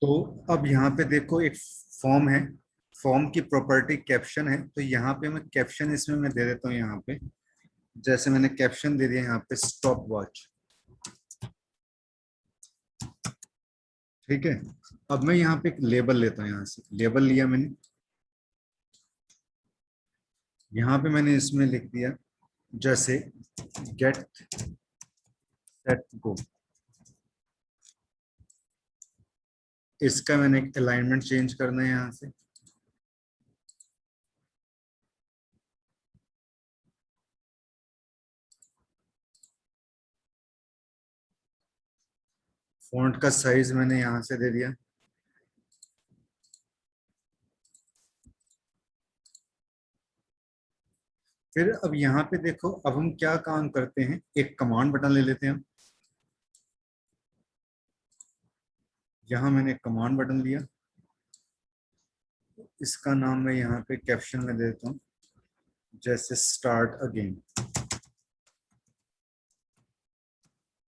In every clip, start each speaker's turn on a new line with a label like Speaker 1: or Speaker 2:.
Speaker 1: तो अब यहाँ पे देखो एक फॉर्म है, फॉर्म की प्रॉपर्टी कैप्शन है, तो यहाँ पे मैं कैप्शन इसमें मैं दे देता हूँ। यहाँ पे जैसे मैंने कैप्शन दे दिया यहाँ पे स्टॉप वॉच। ठीक है, अब मैं यहाँ पे एक लेबल लेता हूँ। यहाँ से लेबल लिया मैंने, यहाँ पे मैंने इसमें लिख दिया जैसे गेट सेट गो। इसका मैंने एक अलाइनमेंट चेंज करना है यहाँ से। फॉन्ट का साइज मैंने यहाँ से दे दिया। फिर अब यहाँ पे देखो, अब हम क्या काम करते हैं, एक कमांड बटन ले लेते हैं हम। यहाँ मैंने कमांड बटन लिया, इसका नाम मैं यहाँ पे कैप्शन में दे देता हूँ जैसे स्टार्ट अगेन।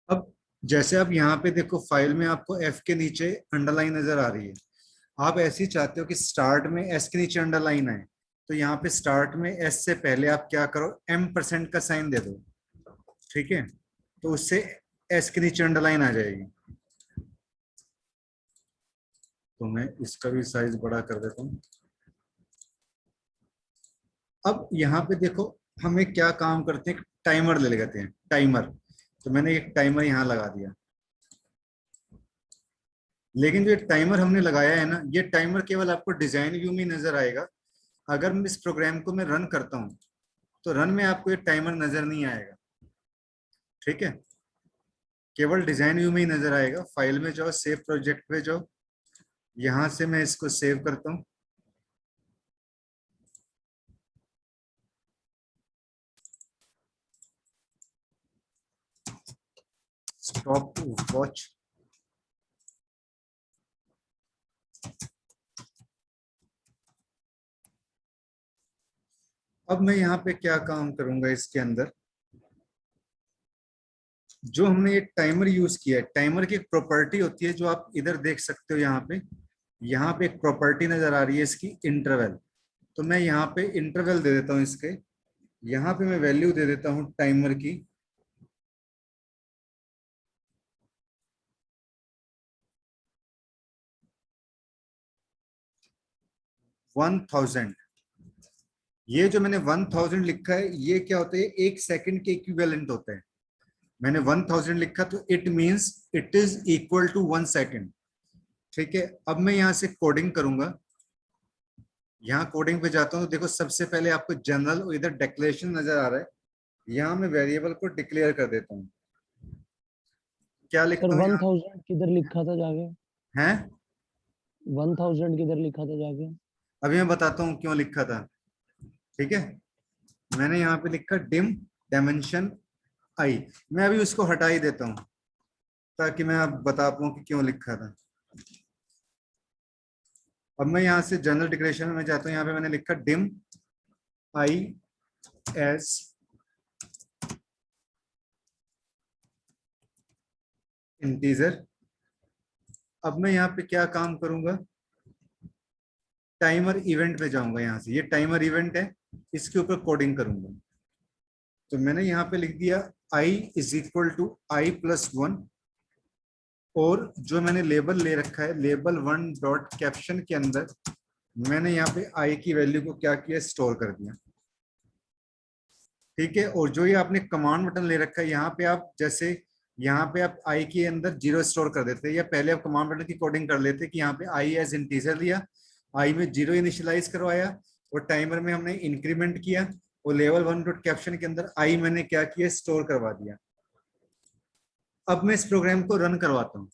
Speaker 1: अब जैसे आप यहाँ पे देखो फाइल में आपको एफ के नीचे अंडरलाइन नजर आ रही है, आप ऐसे ही चाहते हो कि स्टार्ट में एस के नीचे अंडरलाइन आए, तो यहाँ पे स्टार्ट में एस से पहले आप क्या करो, M% का साइन दे दो। ठीक है, तो उससे एस के नीचे अंडरलाइन आ जाएगी। तो मैं इसका भी साइज बड़ा कर देता हूँ। अब यहाँ पे देखो हमें क्या काम करते हैं, टाइमर ले लेते हैं, टाइमर। तो मैंने एक टाइमर यहाँ लगा दिया, लेकिन जो टाइमर हमने लगाया है ना, ये टाइमर केवल आपको डिजाइन व्यू में नजर आएगा। अगर मैं इस प्रोग्राम को मैं रन करता हूँ तो रन में आपको ये टाइमर नजर नहीं आएगा। ठीक है, केवल डिजाइन व्यू में ही नजर आएगा। फाइल में जाओ, सेव प्रोजेक्ट पे जाओ, यहां से मैं इसको सेव करता हूँ। Stop watch. अब मैं यहाँ पे क्या काम करूंगा, इसके अंदर जो हमने ये टाइमर यूज किया है, टाइमर की एक प्रॉपर्टी होती है जो आप इधर देख सकते हो। यहाँ पे एक प्रॉपर्टी नजर आ रही है इसकी, इंटरवल। तो मैं यहाँ पे इंटरवल दे देता हूँ इसके। यहाँ पे मैं वैल्यू दे देता हूँ टाइमर की 1000। ये जो मैंने 1000 लिखा है, ये क्या होता है, एक सेकंड के इक्विवेलेंट होता है। मैंने 1000 लिखा तो it means it is equal to 1 second. ठीक है, अब मैं यहाँ से कोडिंग करूंगा। यहाँ कोडिंग पे जाता हूँ तो देखो सबसे पहले आपको जनरल और इधर डिक्लेरेशन नजर आ रहा है। यहाँ मैं वेरिएबल को डिक्लेयर कर देता हूँ। क्या
Speaker 2: सर
Speaker 1: लिखता हूँ यहाँ,
Speaker 2: 1000 किधर लिखा था जाके?
Speaker 1: है
Speaker 2: 1000 किधर लिखा था जाके?
Speaker 1: अभी मैं बताता हूँ क्यों लिखा था। ठीक है, मैंने यहाँ पे लिखा डिम डायमेंशन आई। मैं अभी उसको हटा ही देता हूँ ताकि मैं अब बता पाऊँ कि क्यों लिखा था। अब मैं यहाँ से जनरल डिक्लेरेशन में जाता हूँ। यहाँ पे मैंने लिखा डिम आई एस इंटीजर। अब मैं यहाँ पे क्या काम करूंगा, टाइमर इवेंट पे जाऊंगा। यहाँ से ये टाइमर इवेंट है, इसके ऊपर कोडिंग करूंगा। तो मैंने यहाँ पे लिख दिया I is equal to I+1। और जो मैंने लेबल ले रखा है, लेबल 1 डॉट कैप्शन के अंदर मैंने यहाँ पे आई की वैल्यू को क्या किया, स्टोर कर दिया। ठीक है, और जो ये आपने कमांड बटन ले रखा है, यहाँ पे आप जैसे यहाँ पे आप आई के अंदर 0 स्टोर कर देते हैं, या पहले आप कमांड बटन की कोडिंग कर लेते कि यहाँ पे आई एज इंटीजर लिया, आई में 0 इनिशियलाइज करवाया, और टाइमर में हमने इंक्रीमेंट किया, और लेवल 1 डॉट कैप्शन के अंदर आई मैंने क्या किया, स्टोर करवा दिया। अब मैं इस प्रोग्राम को रन करवाता हूँ।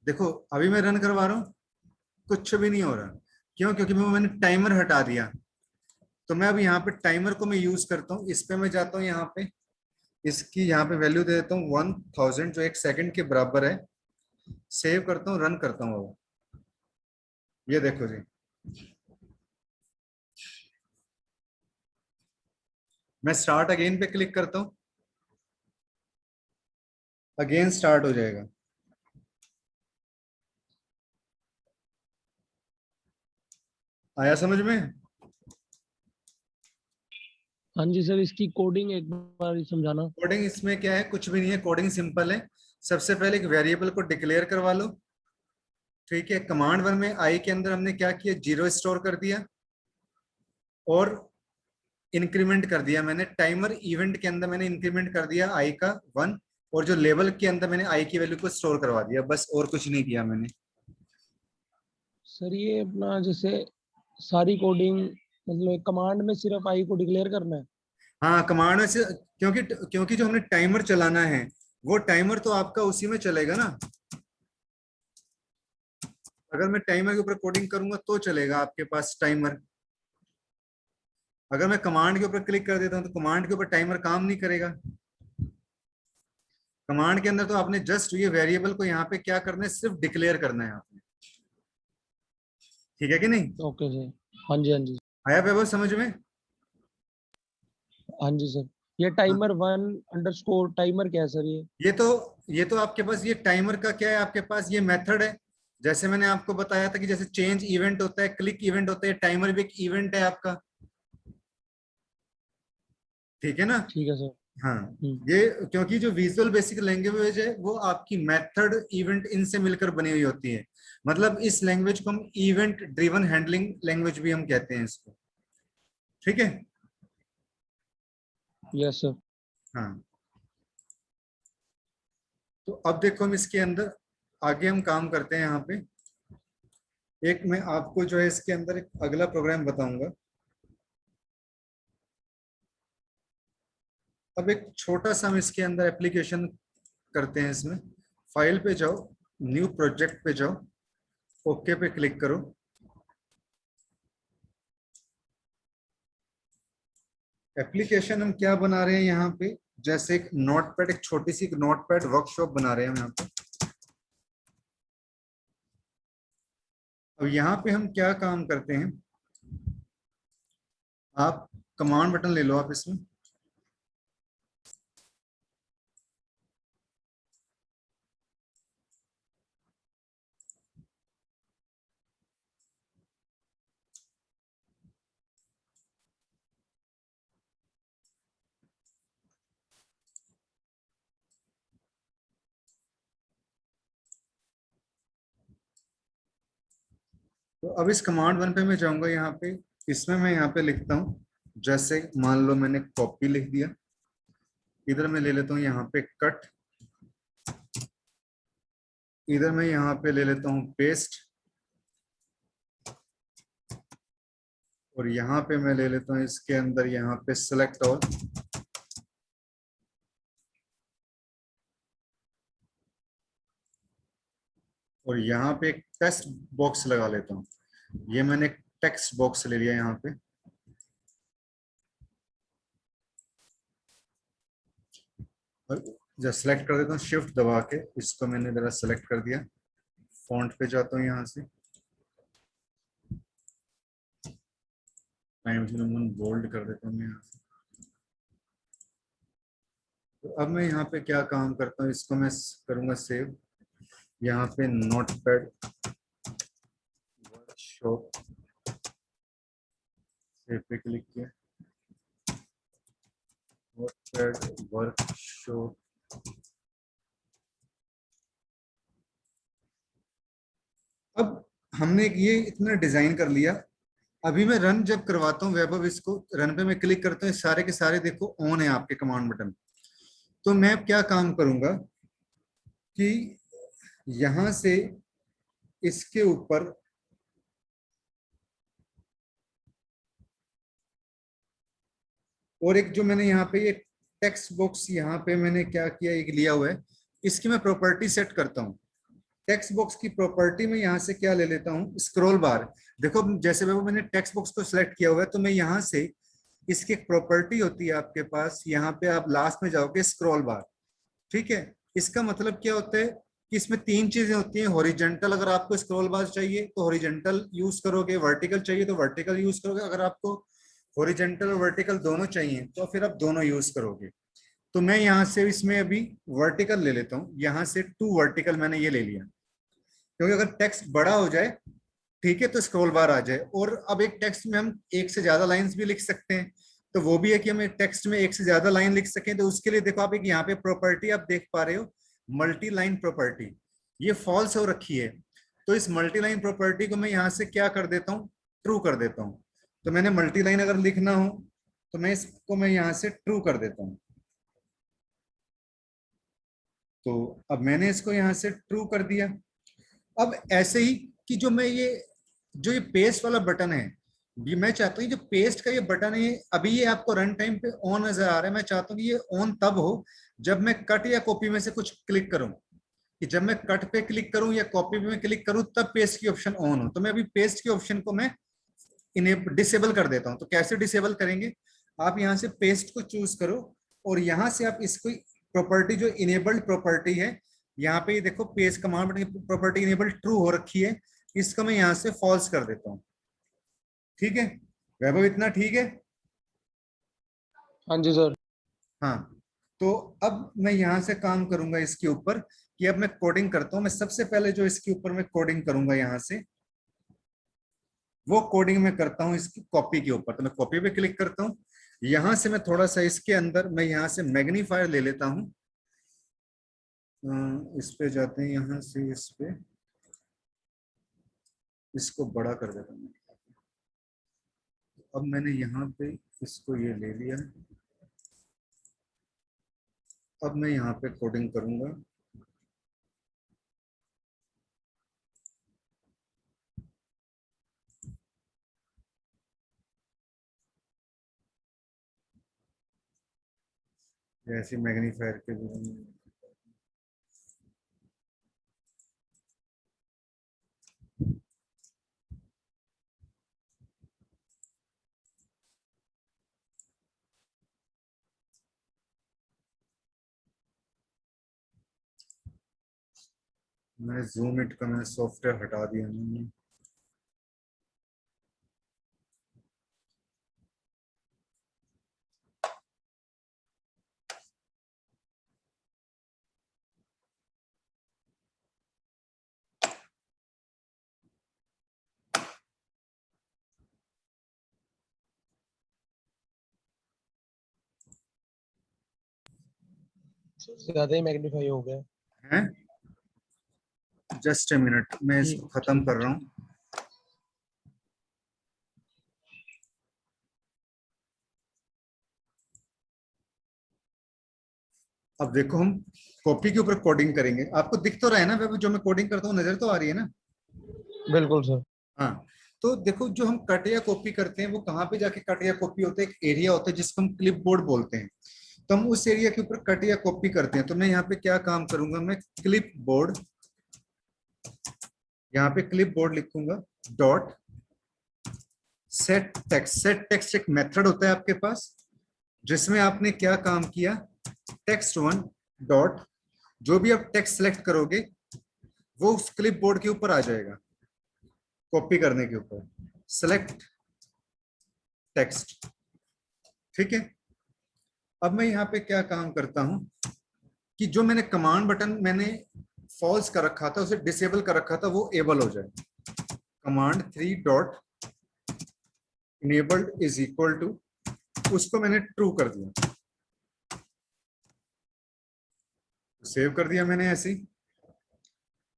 Speaker 1: देखो अभी मैं रन करवा रहा हूँ, कुछ भी नहीं हो रहा। क्यों? क्योंकि मैंने टाइमर हटा दिया। तो मैं अब यहाँ पे टाइमर को मैं यूज करता हूँ। इस पे मैं जाता हूँ, यहाँ पे इसकी यहाँ पे वैल्यू दे देता हूँ 1000 जो 1 सेकंड के बराबर है। सेव करता हूँ, रन करता हूँ। अब ये देखो जी, मैं स्टार्ट अगेन पे क्लिक करता हूँ, अगेन स्टार्ट हो जाएगा। आया समझ में?
Speaker 2: हाँ जी सर, इसकी कोडिंग एक बार समझाना।
Speaker 1: कोडिंग इसमें क्या है, कुछ भी नहीं है, कोडिंग सिंपल है। सबसे पहले एक वेरिएबल को डिक्लेयर करवा लो। ठीक है, कमांड वन में आई के अंदर हमने क्या किया, 0 स्टोर कर दिया और इंक्रीमेंट कर दिया मैंने टाइमर इवेंट के अंदर, मैंने इंक्रीमेंट कर दिया आई का 1, और जो लेवल के अंदर मैंने आई की वैल्यू को स्टोर करवा दिया, बस और कुछ नहीं किया मैंने।
Speaker 2: सर ये अपना जैसे सारी कोडिंग मतलब कमांड में सिर्फ आई को डिक्लेयर करना है।
Speaker 1: हाँ, कमांड में से, क्योंकि क्योंकि जो हमने टाइमर चलाना है वो टाइमर तो आपका उसी में चलेगा ना। अगर मैं टाइमर के ऊपर कोडिंग करूंगा तो चलेगा आपके पास टाइमर। अगर मैं कमांड के ऊपर क्लिक कर देता हूं तो कमांड के ऊपर टाइमर काम नहीं करेगा। कमांड के अंदर तो आपने जस्ट ये वेरिएबल को यहाँ पे क्या करना है, सिर्फ डिक्लेयर करना है आपने। ठीक है कि नहीं?
Speaker 2: Okay sir. हाँ जी हाँ जी।
Speaker 1: आया वैभव समझ में?
Speaker 2: हाँ जी सर। ये
Speaker 1: हाँ।
Speaker 2: टाइमर 1 अंडरस्कोर टाइमर क्या है सर ये?
Speaker 1: ये तो आपके पास ये टाइमर का क्या है, आपके पास ये मेथड है। जैसे मैंने आपको बताया था कि जैसे चेंज इवेंट होता है, क्लिक इवेंट होता है, टाइमर भी एक इवेंट है आपका। ठीक है ना?
Speaker 2: ठीक है सर।
Speaker 1: हाँ।
Speaker 2: हम्म।
Speaker 1: ये क्योंकि जो विजुअल बेसिक लैंग्वेज है वो आपकी मेथड इवेंट इनसे मिलकर बनी हुई होती है। मतलब इस लैंग्वेज को हम इवेंट ड्रिवन हैंडलिंग लैंग्वेज भी हम कहते हैं इसको। ठीक है।
Speaker 2: Yes sir.
Speaker 1: हाँ, तो अब देखो हम इसके अंदर आगे हम काम करते हैं यहाँ पे। एक मैं आपको जो है इसके अंदर एक अगला प्रोग्राम बताऊंगा। अब एक छोटा सा हम इसके अंदर एप्लीकेशन करते हैं इसमें। फाइल पे जाओ, न्यू प्रोजेक्ट पे जाओ, ओके पे क्लिक करो। एप्लीकेशन हम क्या बना रहे हैं यहाँ पे, जैसे एक नोटपैड, एक छोटी सी नोटपैड वर्कशॉप बना रहे हैं हम यहाँ पे। अब यहाँ पे हम क्या काम करते हैं, आप कमांड बटन ले लो आप इसमें। तो अब इस कमांड वन पे मैं जाऊंगा यहाँ पे। इसमें मैं यहाँ पे लिखता हूँ, जैसे मान लो मैंने कॉपी लिख दिया, इधर मैं ले लेता हूँ यहाँ पे कट, इधर मैं यहाँ पे ले लेता हूँ पेस्ट, और यहाँ पे मैं ले लेता हूँ इसके अंदर यहाँ पे सिलेक्ट ऑल, और यहाँ पे एक टेक्स्ट बॉक्स लगा लेता हूँ। ये मैंने टेक्स्ट बॉक्स ले लिया यहाँ पे। और जब सेलेक्ट कर देता हूँ शिफ्ट दबा के, इसको मैंने जरा सेलेक्ट कर दिया। फॉन्ट पे जाता हूँ यहाँ से, टाइम्स न्यू रोमन बोल्ड कर देता हूँ मैं यहाँ से। तो अब मैं यहाँ पे क्या काम करता हूँ, इसको मैं करूँगा सेव। यहाँ पे नोटपैड वर्कशॉप, सेव पे क्लिक किया, नोटपैड वर्कशॉप। अब हमने ये इतना डिजाइन कर लिया। अभी मैं रन जब करवाता हूँ वैभव, इसको रन पे मैं क्लिक करता हूँ, सारे के सारे देखो ऑन है आपके कमांड बटन। तो मैं क्या काम करूंगा कि यहां से इसके ऊपर और एक जो मैंने यहाँ पे ये टेक्स्ट बॉक्स यहाँ पे मैंने क्या किया, एक लिया हुआ है, इसकी मैं प्रॉपर्टी सेट करता हूँ। टेक्स्ट बॉक्स की प्रॉपर्टी में यहाँ से क्या ले लेता हूँ, स्क्रॉल बार। देखो जैसे मैंने टेक्स्ट बॉक्स को सिलेक्ट किया हुआ है, तो मैं यहाँ से इसकी एक प्रॉपर्टी होती है आपके पास, यहाँ पे आप लास्ट में जाओगे स्क्रॉल बार। ठीक है, इसका मतलब क्या होता है कि इसमें तीन चीजें होती हैं। हॉरिजेंटल, अगर आपको स्क्रॉल बार चाहिए तो हॉरिजेंटल यूज करोगे, वर्टिकल चाहिए तो वर्टिकल यूज करोगे। अगर आपको हॉरिजेंटल और वर्टिकल दोनों चाहिए तो फिर आप दोनों यूज करोगे। तो मैं यहाँ से इसमें अभी वर्टिकल ले लेता हूँ, यहाँ से 2 वर्टिकल मैंने ये ले लिया, क्योंकि अगर टेक्स्ट बड़ा हो जाए, ठीक है, तो स्क्रॉल बार आ जाए। और अब एक टेक्स्ट में हम एक से ज्यादा लाइंस भी लिख सकते हैं, तो वो भी है कि हम टेक्स्ट में एक से ज्यादा लाइन लिख सकें। तो उसके लिए देखो आप एक यहाँ पे प्रॉपर्टी आप देख पा रहे हो, मल्टी लाइन प्रॉपर्टी, ये फॉल्स हो रखी है। तो इस मल्टी लाइन प्रॉपर्टी को मैं यहाँ से क्या कर देता हूँ, ट्रू कर देता हूँ। तो मैंने मल्टी लाइन अगर लिखना हो तो मैं इसको मैं यहाँ से ट्रू कर देता हूँ। तो अब मैंने इसको यहाँ से ट्रू कर दिया। अब ऐसे ही कि जो ये पेस्ट वाला बटन है, ये मैं चाहता हूँ जो पेस्ट का ये बटन है, अभी ये आपको रन टाइम पे ऑन नजर आ रहा है। मैं चाहता हूँ कि ये ऑन तब हो जब मैं कट या कॉपी में से कुछ क्लिक करूं, कि जब मैं कट पे क्लिक करूं या कॉपी में क्लिक करूं तब पेस्ट की ऑप्शन ऑन हो। तो मैं अभी पेस्ट की ऑप्शन को मैं इन्हें डिसेबल कर देता हूं। तो कैसे डिसेबल करेंगे, आप यहां से पेस्ट को चूज करो और यहां से आप इसको प्रॉपर्टी जो इनेबल्ड प्रॉपर्टी है, यहाँ पे देखो paste command property enable true हो रखी है, इसको मैं यहां से फॉल्स कर देता हूँ। ठीक है वैभव, इतना ठीक है?
Speaker 2: हाँ जी सर।
Speaker 1: हाँ, तो अब मैं यहां से काम करूंगा इसके ऊपर, कि अब मैं कोडिंग करता हूं। मैं सबसे पहले जो इसके ऊपर मैं कोडिंग करूंगा यहां से, वो कोडिंग में करता हूं इसकी कॉपी के ऊपर। तो मैं कॉपी पे क्लिक करता हूं, यहां से मैं थोड़ा सा इसके अंदर मैं यहां से मैग्नीफायर ले लेता हूं। इस पे जाते हैं, यहां से इस पे इसको बड़ा कर देता हूं। अब मैंने यहाँ पे इसको ये ले लिया। अब मैं यहाँ पे कोडिंग करूंगा। जैसे मैग्नीफायर के मैं जूम इट का मैंने सॉफ्टवेयर हटा दिया मैंने।
Speaker 2: ज्यादा ही मैग्नीफाई हो गया।
Speaker 1: हैं, जस्ट ए मिनट, मैं इसको
Speaker 2: ठीक
Speaker 1: खत्म
Speaker 2: ठीक
Speaker 1: कर रहा
Speaker 2: ठीक।
Speaker 1: हूँ। अब देखो हम कॉपी के ऊपर कोडिंग करेंगे। आपको दिख तो रहा है ना, जो मैं कोडिंग करता हूँ नजर तो आ रही है ना?
Speaker 2: बिल्कुल सर।
Speaker 1: हाँ, तो देखो जो हम कट या कॉपी करते हैं वो कहाँ पे जाके कट या कॉपी होता है, एक एरिया होता है जिसको हम क्लिप बोर्ड बोलते हैं। तो हम उस एरिया के ऊपर कट या कॉपी करते हैं। तो मैं यहाँ पे क्या काम करूंगा, मैं क्लिप बोर्ड, यहाँ पे क्लिप बोर्ड लिखूंगा, dot set text. Set text एक मेथड होता है आपके पास, जिसमें आपने क्या काम किया, टेक्स्ट वन डॉट, जो भी आप टेक्स्ट सेलेक्ट करोगे वो उस क्लिप बोर्ड के ऊपर आ जाएगा, कॉपी करने के ऊपर, सेलेक्ट टेक्स्ट। ठीक है, अब मैं यहाँ पे क्या काम करता हूं, कि जो मैंने कमांड बटन मैंने फॉल्स कर रखा था उसे डिसेबल कर रखा था, वो एबल हो जाए। Command 3 dot enabled is equal to, उसको मैंने ट्रू कर दिया, सेव कर दिया मैंने ऐसे ही।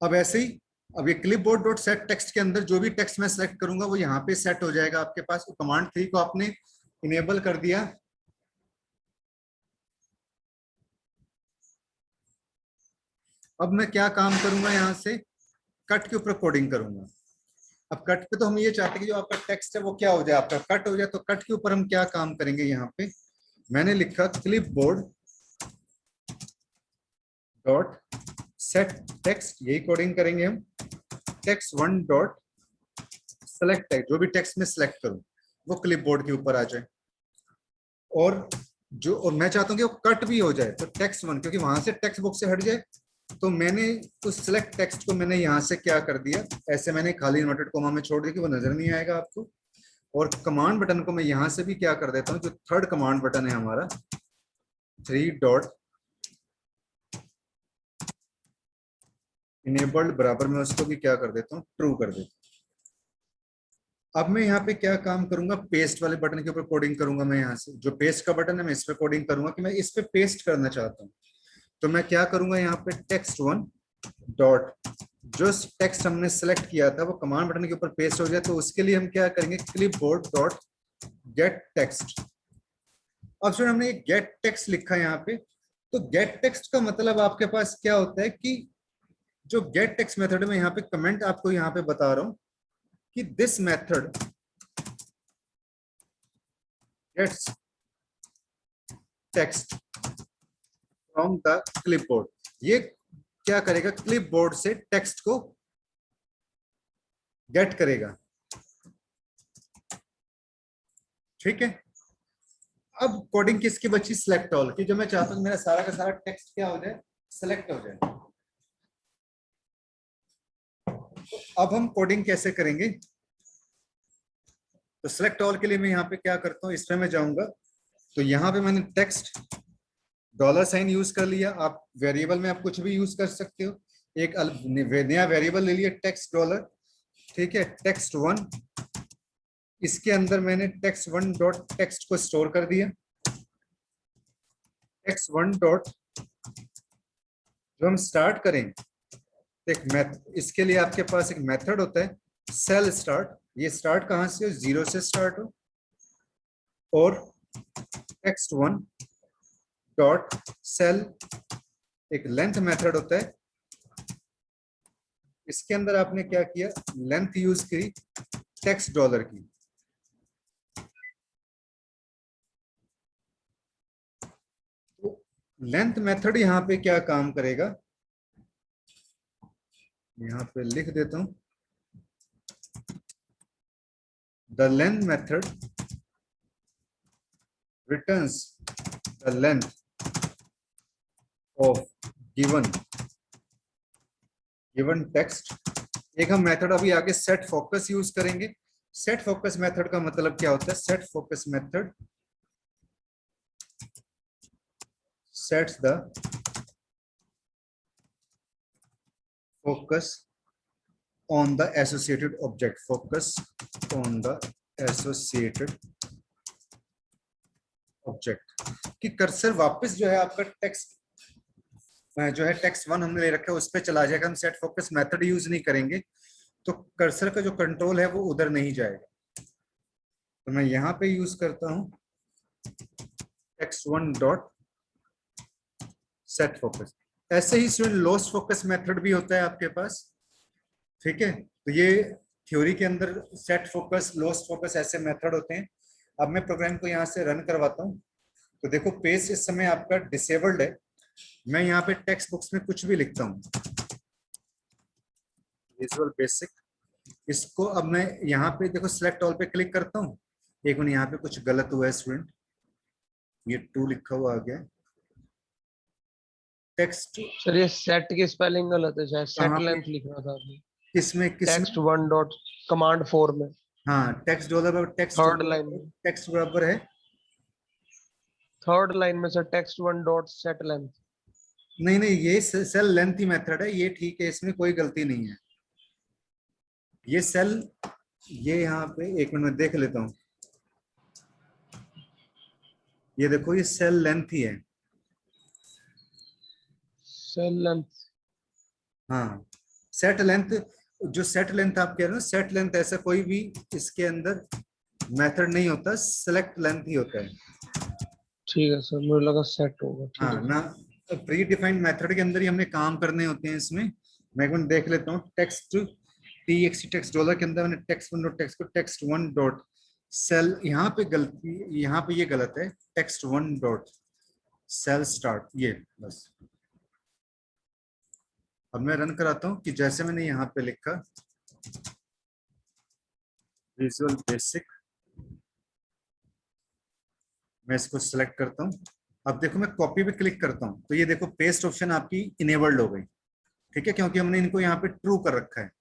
Speaker 1: अब ऐसे ही, अब ये क्लिपबोर्ड डॉट सेट टेक्स्ट के अंदर जो भी टेक्स्ट मैं सेलेक्ट करूंगा वो यहाँ पे सेट हो जाएगा आपके पास। कमांड 3 को आपने इनेबल कर दिया। अब मैं क्या काम करूंगा, यहाँ से कट के ऊपर कोडिंग करूंगा। अब कट पे तो हम ये चाहते हैं कि जो आपका टेक्स्ट है वो क्या हो जाए, आपका कट हो जाए। तो कट के ऊपर हम क्या काम करेंगे, यहाँ पे मैंने लिखा क्लिपबोर्ड डॉट सेट टेक्स्ट, यही कोडिंग करेंगे हम। Text one dot select text, जो भी टेक्स्ट में सेलेक्ट करूं वो क्लिपबोर्ड के ऊपर आ जाए। और मैं चाहता हूं कि वो कट भी हो जाए, तो टेक्स्ट वन, क्योंकि वहां से टेक्स्ट बुक से हट जाए। तो मैंने उस सिलेक्ट टेक्स्ट को मैंने यहाँ से क्या कर दिया, ऐसे मैंने खाली इन्वर्टेड कोमा में छोड़ दिया कि वो नजर नहीं आएगा आपको। और कमांड बटन को मैं यहाँ से भी क्या कर देता हूँ, जो थर्ड कमांड बटन है हमारा, 3 डॉट इनेबल्ड बराबर में उसको भी क्या कर देता हूँ, ट्रू कर देता हूँ। अब मैं यहाँ पे क्या काम करूंगा, पेस्ट वाले बटन के ऊपर कोडिंग करूंगा। मैं यहाँ से जो पेस्ट का बटन है मैं इस पे कोडिंग करूंगा कि मैं इस पे पेस्ट करना चाहता हूँ। तो मैं क्या करूंगा, यहाँ पे टेक्स्ट वन डॉट, जो टेक्स्ट हमने सेलेक्ट किया था वो कमांड बटन के ऊपर पेस्ट हो जाए, तो उसके लिए हम क्या करेंगे, क्लिपबोर्ड डॉट गेट टेक्स्ट। अब फिर हमने गेट टेक्स्ट लिखा है यहाँ पे, तो गेट टेक्स्ट का मतलब आपके पास क्या होता है कि जो गेट टेक्स्ट मेथड में यहाँ पे कमेंट आपको यहाँ पे बता रहा हूं कि this method gets text from the clipboard. ये क्या करेगा, क्लिपबोर्ड से टेक्स्ट को गेट करेगा। ठीक है, अब कोडिंग किसकी बची, सिलेक्ट ऑल की। जो मैं चाहता हूं मेरा सारा का सारा टेक्स्ट क्या हो जाए, सिलेक्ट हो जाए। तो अब हम कोडिंग कैसे करेंगे, तो सिलेक्ट ऑल के लिए मैं यहाँ पे क्या करता हूँ, इसमें मैं जाऊंगा, तो यहाँ पे मैंने टेक्स्ट डॉलर साइन यूज कर लिया। आप वेरिएबल में आप कुछ भी यूज कर सकते हो, एक नया वेरिएबल ले लिया टेक्स्ट डॉलर। ठीक है, टेक्स्ट वन, इसके अंदर मैंने टेक्स्ट वन डॉट टेक्स्ट को स्टोर कर दिया। टेक्स्ट वन डॉट जो हम स्टार्ट करें, एक इसके लिए आपके पास एक मेथड होता है सेल स्टार्ट। ये स्टार्ट कहां से हो, 0 से स्टार्ट हो। और टेक्स्ट वन डॉट सेल एक लेंथ मेथड होता है, इसके अंदर आपने क्या किया, लेंथ यूज की टेक्स्ट डॉलर की। तो लेंथ मेथड यहां पे क्या काम करेगा, यहां पे लिख देता हूं, the length method returns the length of given text. एक हम मेथड अभी आगे सेट फोकस यूज करेंगे। सेट फोकस मेथड का मतलब क्या होता है, set focus method sets the focus on the associated object, focus on the associated object, कि कर्सर वापस जो है आपका टेक्स्ट जो है टेक्स्ट वन हमने ले रखा है उस पर चला जाएगा। हम सेट फोकस मेथड यूज नहीं करेंगे तो कर्सर का जो कंट्रोल है वो उधर नहीं जाएगा। तो मैं यहाँ पे यूज करता हूँ text one dot set focus. ऐसे ही स्टूडेंट लॉस्ट फोकस मेथड भी होता है आपके पास। ठीक है, तो ये थ्योरी के अंदर सेट फोकस, लॉस्ट फोकस ऐसे मेथड होते हैं। अब मैं प्रोग्राम को यहाँ से रन करवाता हूँ। तो देखो पेज इस समय आपका डिसेबल्ड है। मैं यहाँ पे टेक्स्ट बॉक्स में कुछ भी लिखता हूँ, विजुअल बेसिक, इसको अब मैं यहाँ पे देखो सिलेक्ट ऑल पे क्लिक करता हूँ। एक मिनट, यहाँ पे कुछ गलत हुआ है स्टूडेंट, ये 2 लिखा हुआ आ गया टेक्स्ट।
Speaker 2: सर ये सेट की स्पेलिंग गलत है, शायद सेट
Speaker 1: कहाँ पे,
Speaker 2: लेंथ लिखना था आपने।
Speaker 1: किसमें
Speaker 2: टेक्स्ट वन डॉट कमांड 4 में
Speaker 1: हाँ, टेक्स्ट डॉलर,
Speaker 2: थर्ड लाइन में,
Speaker 1: टेक्स्ट बराबर है,
Speaker 2: थर्ड लाइन में sir text one dot set length.
Speaker 1: नहीं नहीं, ये सेल लेंथ ही मेथड है, ये ठीक है, इसमें कोई गलती नहीं है। ये सेल, ये यहाँ पे एक मिनट में देख लेता हूँ। ये देखो ये सेल लेंथ ही है।
Speaker 2: सेल लेंथ,
Speaker 1: हाँ, सेट लेंथ, जो सेट लेंथ आप कह रहे हो, सेट लेंथ ऐसा कोई भी इसके अंदर मेथड नहीं होता, सेलेक्ट लेंथ ही होता है।
Speaker 2: ठीक है सर, मुझे लगा सेट होगा। ठीक
Speaker 1: हाँ
Speaker 2: है
Speaker 1: ना, प्री डिफाइंड मेथड के अंदर ही हमने काम करने होते हैं इसमें। मैं एक मिनट देख लेता हूँ, टेक्स्ट टीएक्सटी टेक्स्ट डॉलर के अंदर मैंने टेक्स्ट वन डॉट टेक्स्ट को टेक्स्ट वन डॉट सेल, यहाँ पे गलती, यहाँ पे ये गलत है, text one dot cell start, ये बस। अब मैं रन कराता हूँ कि जैसे मैंने यहाँ पे लिखा विजुअल बेसिक, मैं इसको सिलेक्ट करता हूँ। अब देखो मैं कॉपी पे क्लिक करता हूँ तो ये देखो पेस्ट ऑप्शन आपकी इनेबल्ड हो गई। ठीक है, क्योंकि हमने इनको यहाँ पे ट्रू कर रखा है।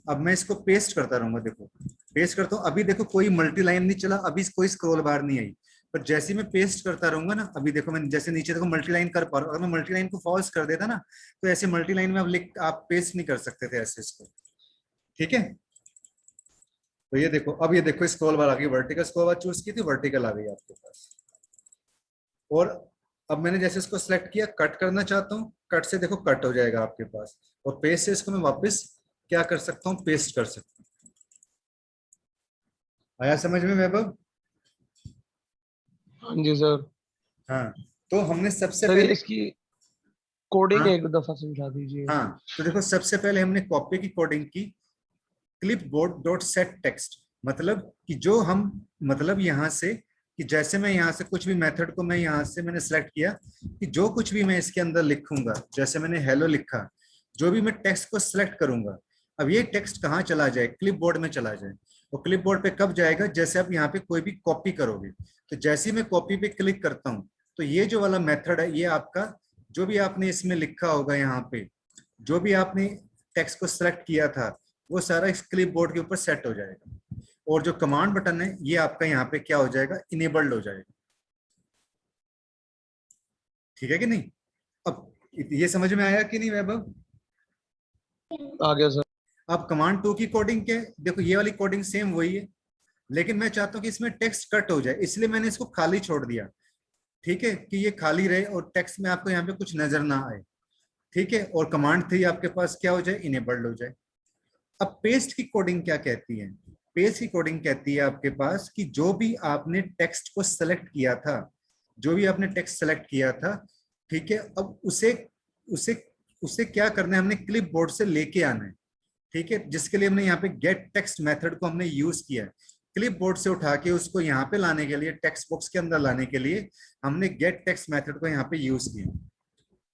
Speaker 1: अब मैं इसको पेस्ट करता रहूंगा, देखो पेस्ट करता हूँ। अभी देखो कोई मल्टी लाइन नहीं चला, अभी कोई स्क्रॉल बार नहीं आई, पर जैसे ही मैं पेस्ट करता रहूंगा ना, अभी देखो मैं जैसे नीचे देखो मल्टी लाइन कर पा रहा हूँ। अगर मैं मल्टी लाइन को फॉल्स कर देता ना, तो ऐसे मल्टी लाइन में आप पेस्ट नहीं कर सकते थे ऐसे इसको। ठीक है, तो ये देखो, अब ये देखो स्क्रॉल बार आ गई, वर्टिकल स्क्रॉल बार चूज की थी, वर्टिकल आ गई आपके पास। और अब मैंने जैसे इसको सिलेक्ट किया, कट करना चाहता हूँ, कट से देखो कट हो जाएगा आपके पास, और पेस्ट से इसको मैं वापस क्या कर सकता हूँ, पेस्ट कर सकता हूँ। आया समझ में वैभव?
Speaker 2: हाँ जी सर।
Speaker 1: हाँ, तो हमने सबसे
Speaker 2: सर ये
Speaker 1: पहले,
Speaker 2: इसकी कोडिंग
Speaker 1: हाँ
Speaker 2: एक दफा समझा दीजिए।
Speaker 1: हाँ, तो देखो सबसे पहले हमने कॉपी की कोडिंग की, क्लिपबोर्ड डॉट सेट टेक्स्ट, मतलब कि जो हम, मतलब यहां से कि जैसे मैं यहां से कुछ भी मेथड को मैं यहां से मैंने सेलेक्ट किया कि जो कुछ भी मैं इसके अंदर लिखूंगा, जैसे मैंने हेलो लिखा, जो भी मैं टेक्स्ट को सिलेक्ट करूंगा, अब ये टेक्स्ट कहाँ चला जाए, क्लिपबोर्ड में चला जाए। और क्लिपबोर्ड पे कब जाएगा, जैसे आप यहाँ पे कोई भी कॉपी करोगे, तो जैसे ही मैं कॉपी पे क्लिक करता हूँ, तो ये जो वाला मेथड है, ये आपका जो भी आपने इसमें लिखा होगा, यहाँ पे जो भी आपने टेक्स्ट को सिलेक्ट किया था, वो सारा इस क्लिपबोर्ड के ऊपर सेट हो जाएगा। और जो कमांड बटन है, ये आपका यहाँ पे क्या हो जाएगा, इनेबल्ड हो जाएगा। ठीक है कि नहीं? अब ये समझ में आया कि नहीं वैभव?
Speaker 2: आ गया सर।
Speaker 1: अब कमांड 2 की कोडिंग क्या है, देखो ये वाली कोडिंग सेम वही है, लेकिन मैं चाहता हूं कि इसमें टेक्स्ट कट हो जाए, इसलिए मैंने इसको खाली छोड़ दिया। ठीक है, कि ये खाली रहे और टेक्स्ट में आपको यहाँ पे कुछ नजर ना आए। ठीक है, और कमांड 3 आपके पास क्या हो जाए, इनेबल्ड हो जाए। अब पेस्ट की कोडिंग क्या कहती है? पेस्ट की कोडिंग कहती है आपके पास कि जो भी आपने टेक्स्ट को सेलेक्ट किया था, जो भी आपने टेक्स्ट सेलेक्ट किया था, ठीक है, अब उसे उसे उसे क्या करना है, हमने क्लिप बोर्ड से लेके आना है। ठीक है, जिसके लिए हमने यहाँ पे गेट टेक्स्ट मेथड को हमने यूज किया है। क्लिप बोर्ड से उठा के उसको यहाँ पे लाने के लिए, टेक्स्ट बॉक्स के अंदर लाने के लिए हमने गेट टेक्स्ट मेथड को यहाँ पे यूज किया।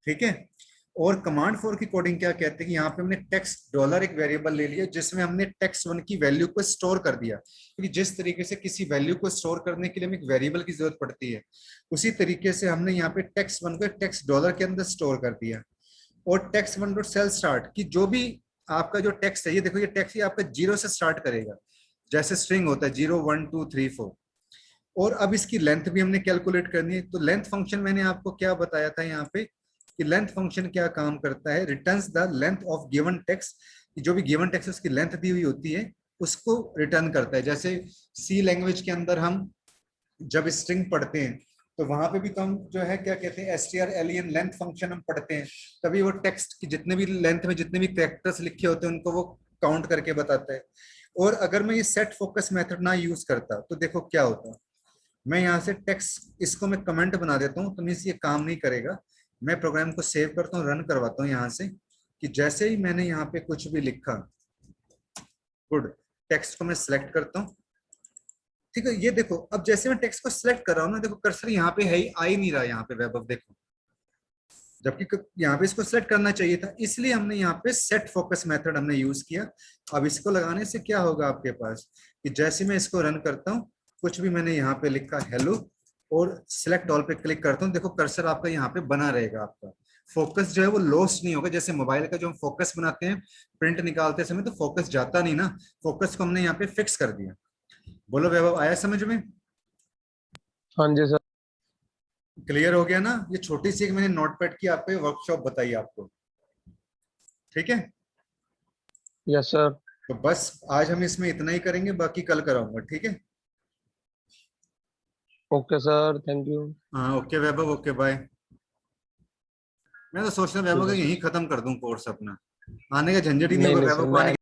Speaker 1: ठीक है, और कमांड 4 की कोडिंग क्या कहते हैं कि यहाँ पे हमने टेक्स्ट डॉलर एक वेरिएबल ले लिया, जिसमें हमने टेक्स्ट 1 की वैल्यू को स्टोर कर दिया, क्योंकि जिस तरीके से किसी वैल्यू को स्टोर करने के लिए हमें एक वेरिएबल की जरूरत पड़ती है, उसी तरीके से हमने यहाँ पे टेक्स्ट 1 को टेक्स्ट डॉलर के अंदर स्टोर कर दिया। और टेक्स्ट 1 डॉट सेल स्टार्ट की जो भी आपका जो टेक्स्ट है, ये देखो ये टेक्स्ट ही आपका 0 से स्टार्ट करेगा, जैसे स्ट्रिंग होता है 0 1 2 3 4। और अब इसकी लेंथ भी हमने कैलकुलेट करनी है, तो लेंथ फंक्शन मैंने आपको क्या बताया था यहाँ पे, कि लेंथ फंक्शन क्या काम करता है, returns the length of given text, जो भी गिवन टेक्स्ट उसकी लेंथ दी हुई होती है उसको रिटर्न करता है। जैसे सी लैंग्वेज के अंदर हम जब स्ट्रिंग पढ़ते हैं, तो वहां पे भी तो हम जो है क्या कहते हैं, strlen लेंथ फंक्शन हम पढ़ते हैं, तभी वो टेक्स्ट की जितने भी लेंथ में जितने भी कैरेक्टर्स लिखे होते हैं उनको वो काउंट करके बताता है। और अगर मैं ये सेट फोकस मेथड ना यूज करता, तो देखो क्या होता, मैं यहाँ से टेक्स्ट इसको मैं कमेंट बना देता हूँ, तो मीन्स ये काम नहीं करेगा। मैं प्रोग्राम को सेव करता हूँ, रन करवाता हूँ यहाँ से, कि जैसे ही मैंने यहाँ पे कुछ भी लिखा, गुड, टेक्स्ट को मैं सिलेक्ट करता हूँ। ठीक है, ये देखो अब जैसे मैं टेक्स्ट को सिलेक्ट कर रहा हूँ ना, देखो कर्सर यहाँ पे है ही, आ ही नहीं रहा यहाँ पे वैभव, देखो, जबकि यहाँ पे इसको सेलेक्ट करना चाहिए था, इसलिए हमने यहाँ पे सेट फोकस मेथड हमने यूज किया। अब इसको लगाने से क्या होगा आपके पास, कि जैसे मैं इसको रन करता हूँ, कुछ भी मैंने यहाँ पे लिखा हेलो, और सिलेक्ट ऑल पे क्लिक करता हूँ, देखो कर्सर आपका यहाँ पे बना रहेगा, आपका फोकस जो है वो लॉस्ट नहीं होगा। जैसे मोबाइल का जो हम फोकस बनाते हैं प्रिंट निकालते समय, तो फोकस जाता नहीं ना, फोकस को हमने यहाँ पे फिक्स कर दिया। बोलो वैभव, आया समझ में?
Speaker 2: हाँ जी सर।
Speaker 1: क्लियर हो गया ना? ये छोटी सी एक मैंने नोटपैड की आपको वर्कशॉप बताई आपको। ठीक है,
Speaker 2: यस सर।
Speaker 1: तो बस आज हम इसमें इतना ही करेंगे, बाकी कल कराऊंगा। ठीक है,
Speaker 2: ओके सर, थैंक यू।
Speaker 1: हाँ ओके वैभव, ओके बाय। मैं तो सोच रहा हूँ वैभव
Speaker 2: ठीक
Speaker 1: का
Speaker 2: है
Speaker 1: यहीं
Speaker 2: सर।
Speaker 1: खत्म कर दूं कोर्स अपना, आने का झंझट ही नहीं
Speaker 2: नहीं
Speaker 1: होगा
Speaker 2: नहीं सर,
Speaker 1: वैभव को, आने
Speaker 2: मैं